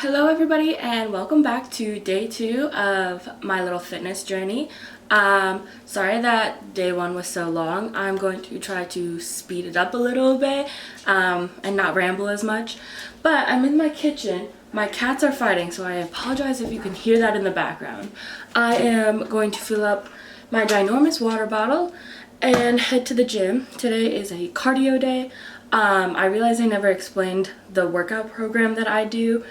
Hello everybody and welcome back to day 2 of my little fitness journey. Sorry that day 1 was so long. I'm going to try to speed it up a little bit and not ramble as much. But I'm in my kitchen. My cats are fighting, so I apologize if you can hear that in the background. I am going to fill up my ginormous water bottle and head to the gym. Today is a cardio day. I realized I never explained the workout program that I do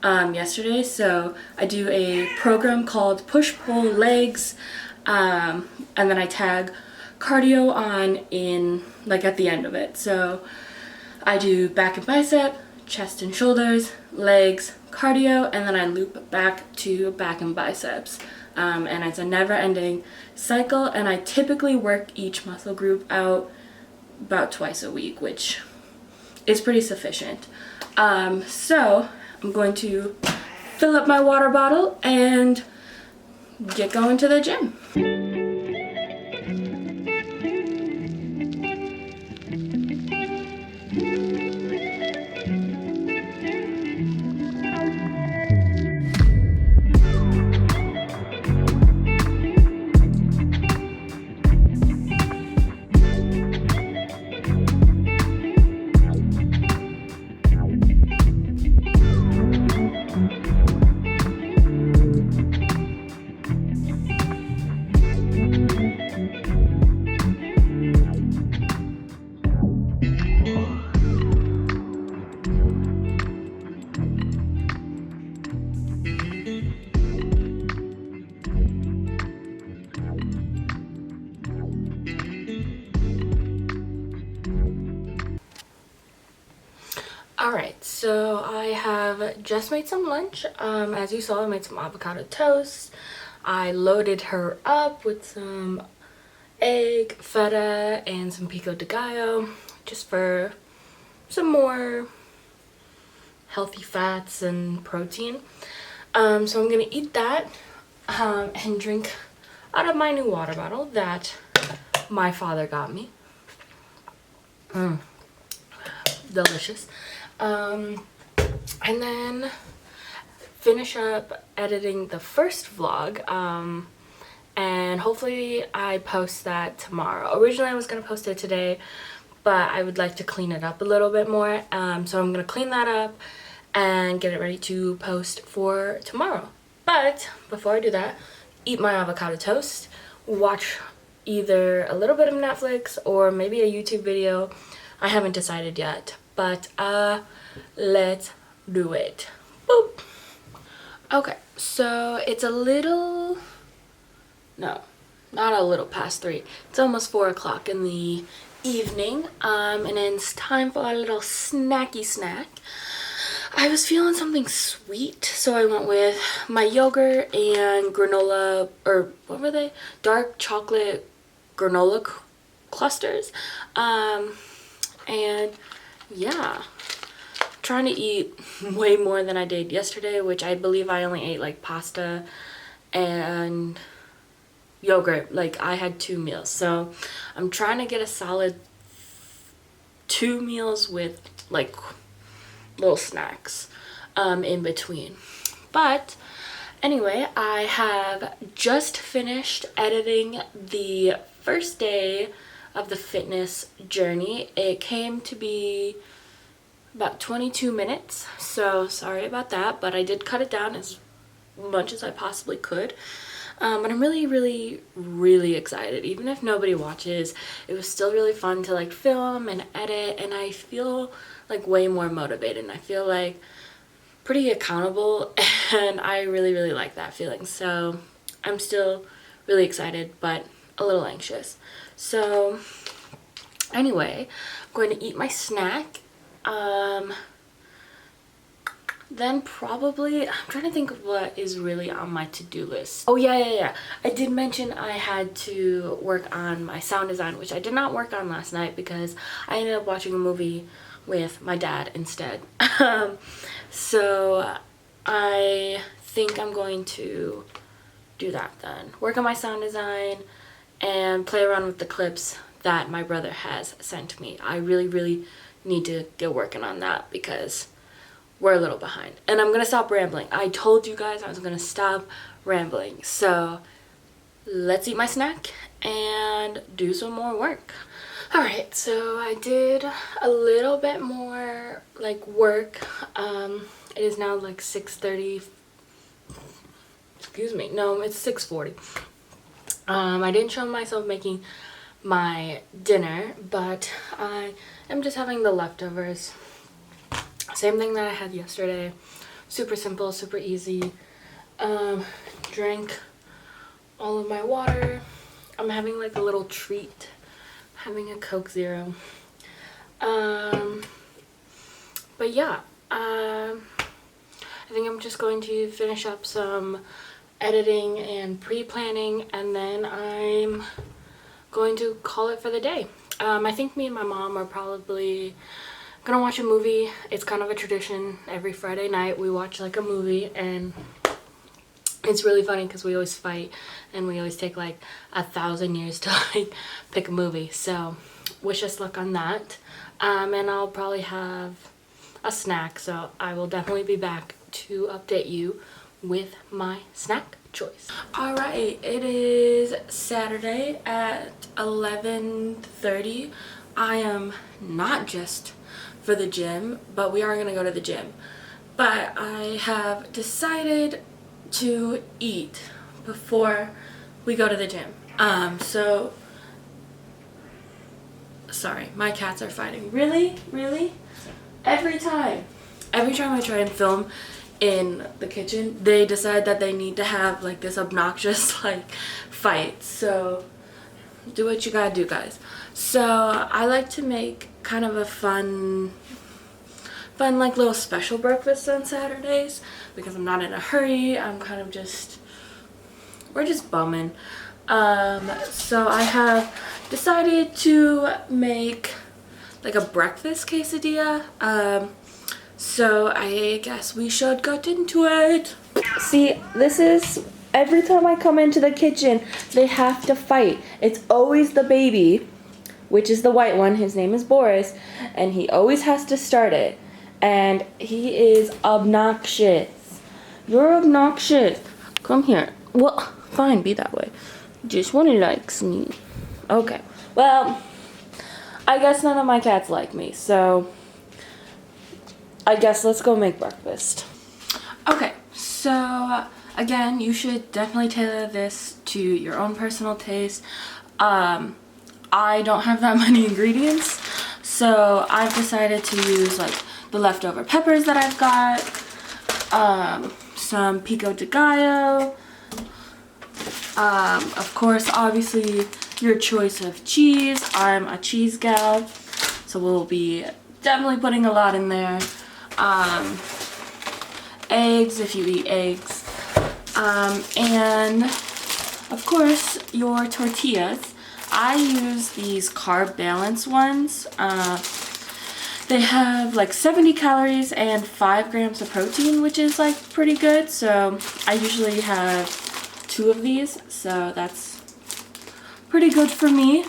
yesterday. So I do a program called Push Pull Legs, and then I tag cardio on in at the end of it. So I do back and bicep, chest and shoulders, legs, cardio, and then I loop back to back and biceps. And it's a never-ending cycle, and I typically work each muscle group out about twice a week, which is pretty sufficient. So I'm going to fill up my water bottle and get going to the gym. Alright, so I have just made some lunch. As you saw, I made some avocado toast. I loaded her up with some egg, feta, and some pico de gallo, just for some more healthy fats and protein. So I'm gonna eat that and drink out of my new water bottle that my father got me. Delicious. And then finish up editing the first vlog, and hopefully I post that tomorrow. Originally I was going to post it today, but I would like to clean it up a little bit more, so I'm going to clean that up and get it ready to post for tomorrow. But before I do that, eat my avocado toast, watch either a little bit of Netflix or maybe a YouTube video. I haven't decided yet, but let's do it. Boop. Okay, so it's a little, no, not a little past 3. It's almost 4 o'clock in the evening, and it's time for a little snacky snack. I was feeling something sweet, so I went with my yogurt and granola, or what were they? Dark chocolate granola clusters. And yeah, trying to eat way more than I did yesterday, which I believe I only ate like pasta and yogurt. Like I had 2 meals, so I'm trying to get a solid 2 meals with like little snacks in between. But anyway, I have just finished editing the first day of the fitness journey. It came to be about 22 minutes, so sorry about that, but I did cut it down as much as I possibly could. But I'm really excited. Even if nobody watches, it was still really fun to like film and edit, and I feel like way more motivated, and I feel like pretty accountable, and I really like that feeling. So I'm still really excited, but a little anxious. So anyway, I'm going to eat my snack. Then probably, I'm trying to think of what is really on my to-do list. Oh yeah. I did mention I had to work on my sound design, which I did not work on last night because I ended up watching a movie with my dad instead. So I think I'm going to do that then. Work on my sound design and play around with the clips that my brother has sent me. I really need to get working on that because we're a little behind. And I'm gonna stop rambling. I told you guys I was gonna stop rambling. So let's eat my snack and do some more work. Alright, so I did a little bit more like work. It is now like 6:30. Excuse me. No, it's 6:40. I didn't show myself making my dinner, but I am just having the leftovers. Same thing that I had yesterday. Super simple, super easy. Drank all of my water. I'm having like a little treat. Having a Coke Zero. But yeah, I think I'm just going to finish up some editing and pre-planning, and then I'm going to call it for the day. I think me and my mom are probably gonna watch a movie. It's kind of a tradition. Every Friday night we watch like a movie, and it's really funny because we always fight and we always take like 1,000 years to like pick a movie. So wish us luck on that. And I'll probably have a snack, so I will definitely be back to update you with my snack choice. Alright, it is Saturday at 11:30. I am not just for the gym, but we are going to go to the gym. But I have decided to eat before we go to the gym. So sorry, my cats are fighting. Really? Every time I try and film in the kitchen, they decide that they need to have like this obnoxious like fight. So do what you gotta do, guys. So I like to make kind of a fun like little special breakfast on Saturdays because I'm not in a hurry. I'm kind of just, we're just bumming. So I have decided to make like a breakfast quesadilla. So I guess we should get into it. See, this is, every time I come into the kitchen, they have to fight. It's always the baby, which is the white one. His name is Boris, and he always has to start it. And he is obnoxious. You're obnoxious. Come here. Well, fine, be that way. Just one likes me. Okay. Well, I guess none of my cats like me, so I guess let's go make breakfast. Okay, so again, you should definitely tailor this to your own personal taste. I don't have that many ingredients, so I've decided to use like the leftover peppers that I've got, some pico de gallo, of course, obviously, your choice of cheese. I'm a cheese gal, so we'll be definitely putting a lot in there. Eggs, if you eat eggs. And, of course, your tortillas. I use these carb balance ones. They have like 70 calories and 5 grams of protein, which is like pretty good. So I usually have 2 of these, so that's pretty good for me.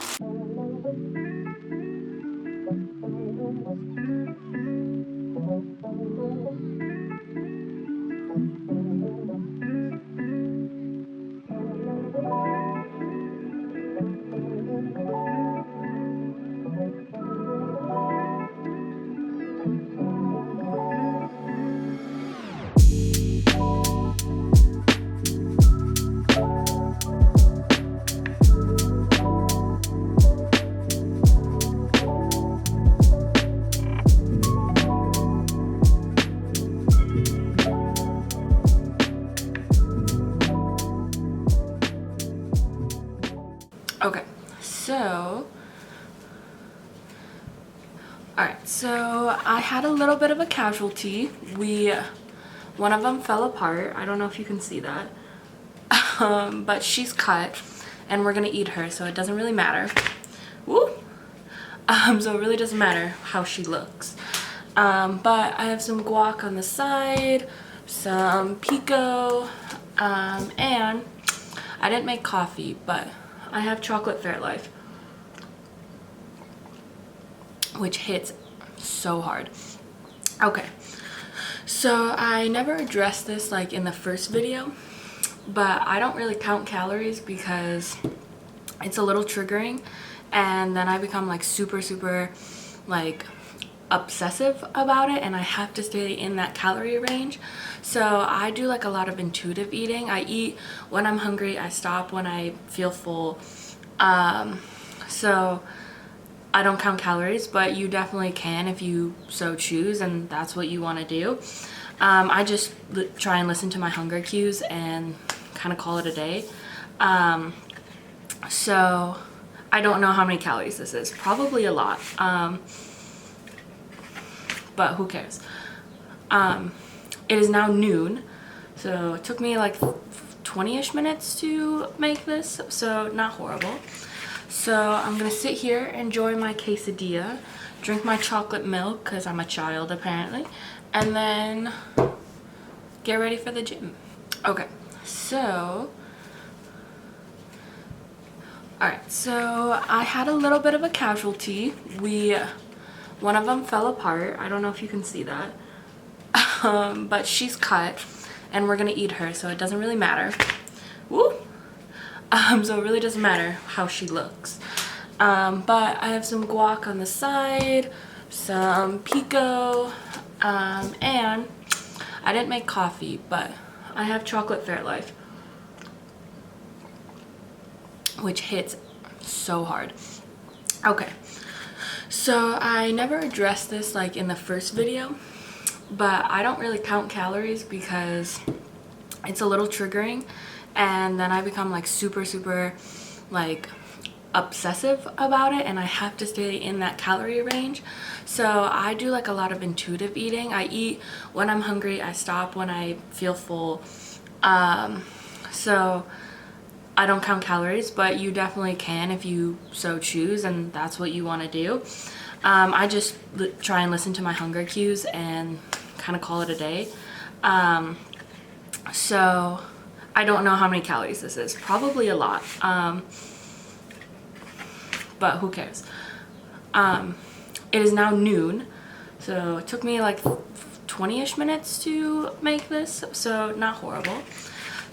Okay, so, alright, so I had a little bit of a casualty. One of them fell apart. I don't know if you can see that. But she's cut, and we're gonna eat her, so it doesn't really matter. Woo! So it really doesn't matter how she looks. But I have some guac on the side, some pico, and I didn't make coffee, but I have chocolate Fairlife, which hits so hard. Okay, So I never addressed this like in the first video, but I don't really count calories because it's a little triggering, and then I become like super like obsessive about it, and I have to stay in that calorie range. So I do like a lot of intuitive eating. I eat when I'm hungry, I stop when I feel full. So I don't count calories, but you definitely can if you so choose and that's what you want to do. I just try and listen to my hunger cues and kind of call it a day. So I don't know how many calories this is. Probably a lot. But who cares? It is now noon, so it took me like 20-ish minutes to make this, so not horrible. So I'm gonna sit here, enjoy my quesadilla, drink my chocolate milk because I'm a child apparently, and then get ready for the gym. Okay, so alright, so I had a little bit of a casualty. One of them fell apart. I don't know if you can see that. But she's cut and we're gonna eat her, so it doesn't really matter. Woo! So it really doesn't matter how she looks. But I have some guac on the side, some pico, and I didn't make coffee, but I have chocolate Fairlife, which hits so hard. Okay, so I never addressed this like in the first video, but I don't really count calories because it's a little triggering, and then I become like super like obsessive about it, and I have to stay in that calorie range. So I do like a lot of intuitive eating. I eat when I'm hungry, I stop when I feel full. So I don't count calories, but you definitely can if you so choose and that's what you want to do. I just try and listen to my hunger cues and kind of call it a day. So I don't know how many calories this is. Probably a lot. But who cares? It is now noon, so it took me like 20-ish minutes to make this, so not horrible.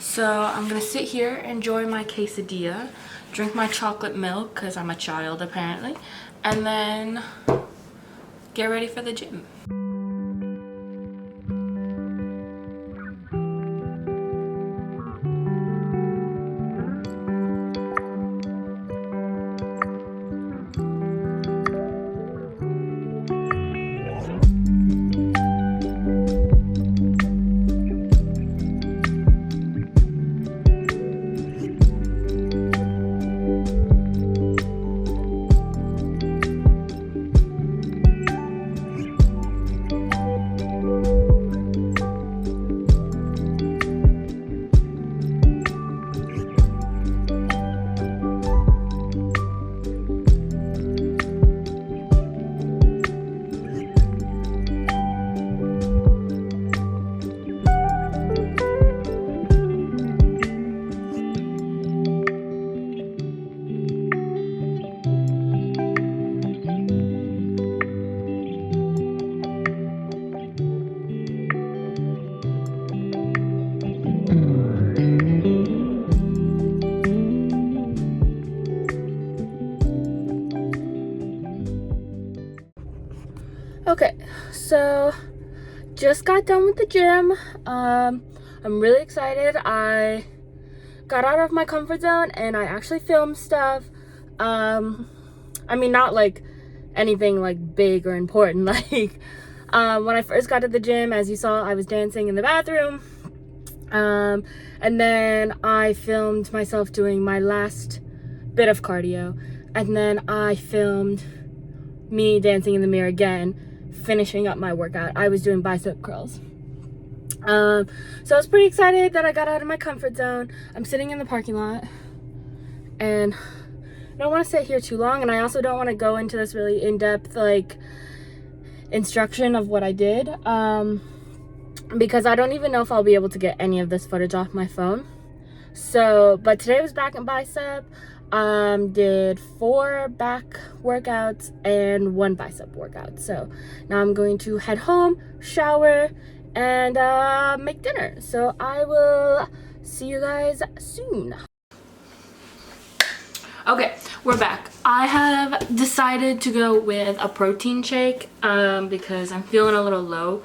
So I'm gonna sit here, enjoy my quesadilla, drink my chocolate milk because I'm a child apparently, and then get ready for the gym. Okay, so just got done with the gym. I'm really excited. I got out of my comfort zone and I actually filmed stuff. I mean, not like anything like big or important. Like when I first got to the gym, as you saw, I was dancing in the bathroom. And then I filmed myself doing my last bit of cardio, and then I filmed me dancing in the mirror again, finishing up my workout. I was doing bicep curls. So I was pretty excited that I got out of my comfort zone. I'm sitting in the parking lot and I don't want to sit here too long, and I also don't want to go into this really in-depth like instruction of what I did, because I don't even know if I'll be able to get any of this footage off my phone. So, but today was back and bicep. Did 4 back workouts and 1 bicep workout. So now I'm going to head home, shower, and make dinner. So I will see you guys soon. Okay, we're back. I have decided to go with a protein shake because I'm feeling a little low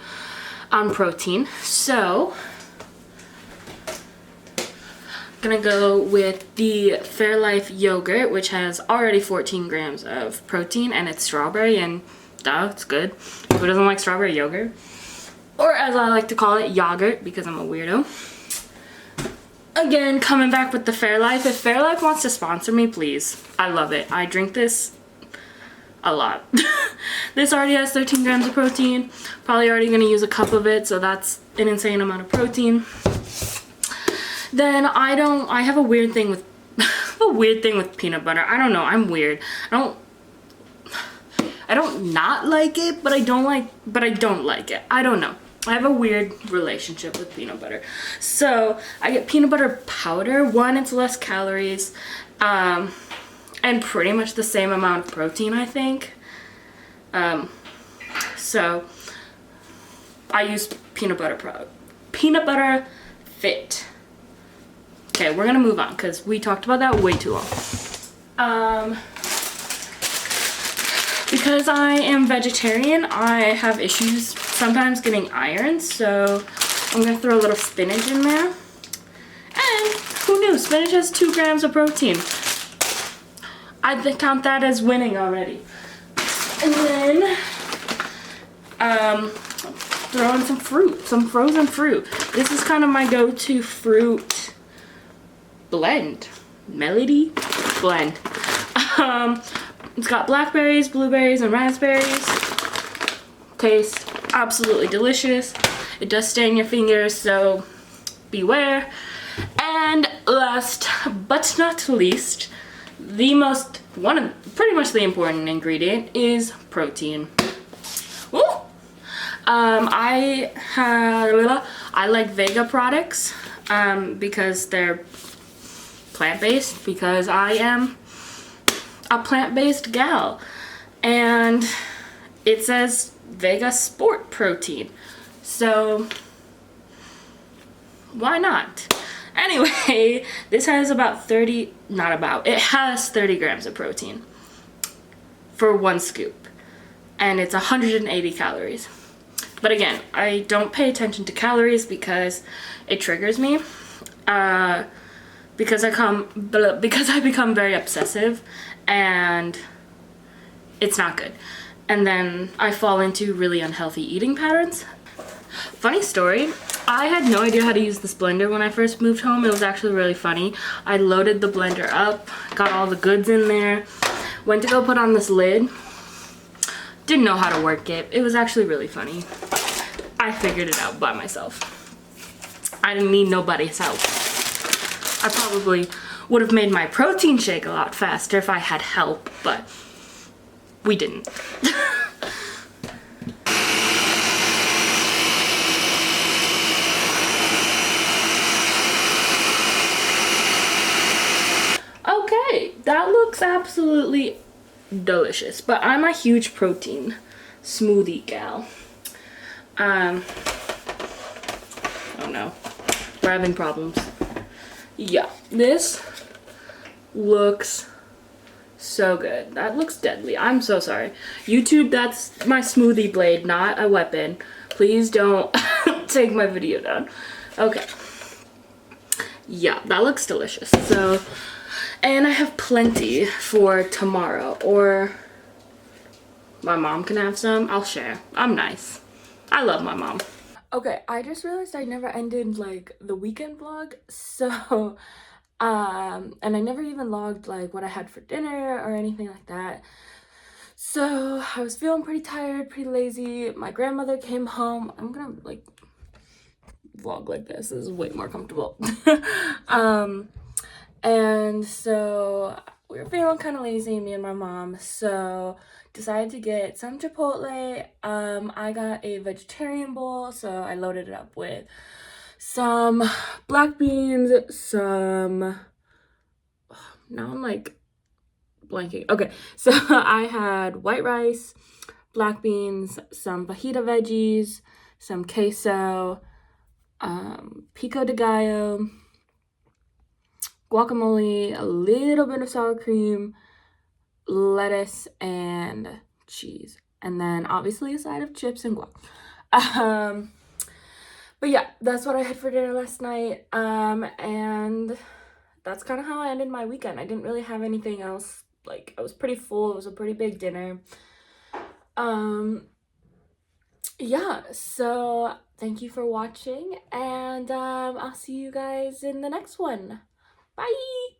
on protein. So I'm gonna go with the Fairlife yogurt, which has already 14 grams of protein, and it's strawberry, and duh, it's good. Who doesn't like strawberry yogurt? Or as I like to call it, yogurt, because I'm a weirdo. Again, coming back with the Fairlife. If Fairlife wants to sponsor me, please. I love it. I drink this a lot. This already has 13 grams of protein. Probably already gonna use a cup of it, so that's an insane amount of protein. Then I have a weird thing with peanut butter. I don't know, I'm weird. I don't not like it, but I don't like it. I don't know. I have a weird relationship with peanut butter. So I get peanut butter powder. One, it's less calories, and pretty much the same amount of protein, I think. So I use peanut butter fit. Okay, we're gonna move on because we talked about that way too long. Because I am vegetarian, I have issues sometimes getting iron, so I'm gonna throw a little spinach in there. And who knew, spinach has 2 grams of protein. I count that as winning already. And then throw in some fruit, some frozen fruit. This is kind of my go-to fruit blend. Melody blend. It's got blackberries, blueberries, and raspberries. Tastes absolutely delicious. It does stain your fingers, so beware. And last but not least, pretty much the important ingredient is protein. Ooh. I like Vega products because they're plant-based, because I am a plant-based gal, and it says Vega Sport Protein, so why not? Anyway, this has it has 30 grams of protein for 1 scoop, and it's 180 calories. But again, I don't pay attention to calories because it triggers me. Because I become very obsessive, and it's not good. And then I fall into really unhealthy eating patterns. Funny story, I had no idea how to use this blender when I first moved home. It was actually really funny. I loaded the blender up, got all the goods in there, went to go put on this lid, didn't know how to work it. It was actually really funny. I figured it out by myself. I didn't need nobody's help. I probably would have made my protein shake a lot faster if I had help, but we didn't. Okay, that looks absolutely delicious, but I'm a huge protein smoothie gal. Oh no, we're having problems. Yeah, this looks so good. That looks deadly. I'm so sorry. YouTube, that's my smoothie blade, not a weapon. Please don't take my video down. Okay. Yeah, that looks delicious. So, and I have plenty for tomorrow, or my mom can have some. I'll share. I'm nice. I love my mom. Okay, I just realized I never ended like the weekend vlog, so and I never even logged like what I had for dinner or anything like that. So I was feeling pretty tired, pretty lazy. My grandmother came home. I'm gonna like vlog like this. This is way more comfortable. And so we were feeling kind of lazy, me and my mom, so decided to get some Chipotle. I got a vegetarian bowl, so I loaded it up with some black beans, now I'm like blanking. Okay, so I had white rice, black beans, some fajita veggies, some queso, pico de gallo, guacamole, a little bit of sour cream, lettuce, and cheese. And then obviously a side of chips and guac. But yeah, that's what I had for dinner last night. And that's kind of how I ended my weekend. I didn't really have anything else. Like, I was pretty full. It was a pretty big dinner. Yeah, so thank you for watching, and I'll see you guys in the next one. Bye!